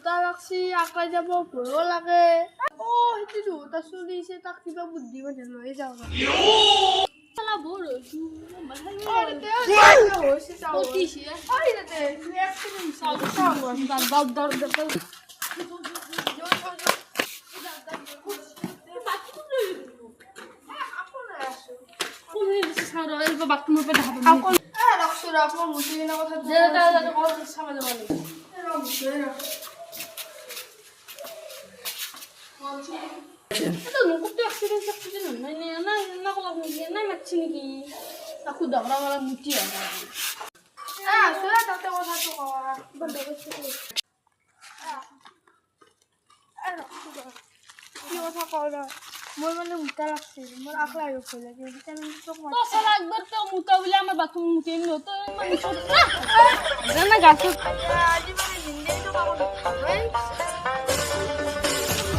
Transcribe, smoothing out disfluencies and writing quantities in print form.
মুতা লাগছি আঁকাই যাব ভয়ো লাগে ও সেইটো দুটা চলিছে তাক কিবা বুদ্ধি মানে লৈ যাওঁ শালা বৰ হৈছো হৈছে চাও কিছে আই দে এক্সিডেন্ট চাও দাও বাথরুমের পে দেখা পাবো রাখো মুসি না কথা যেটা কথা সামনে মানে এটা মুকুট অ্যাক্সিডেন্ট না না না কোলা না মাছি নাকি তাকু দাবরা মারা মুটি আছে সুরা তাতে কথা তো কওয়া বন্ধ করতে কি কথা কওয়া মই মানে মুতা লাগছে মোর আকলা হইছে লাগে ভিটামিন তো কম তো সালা একবার তো মুতা বলে আমার বাথরুম মুতে নি তো মানে না গাছ আজি মানে জিন্দে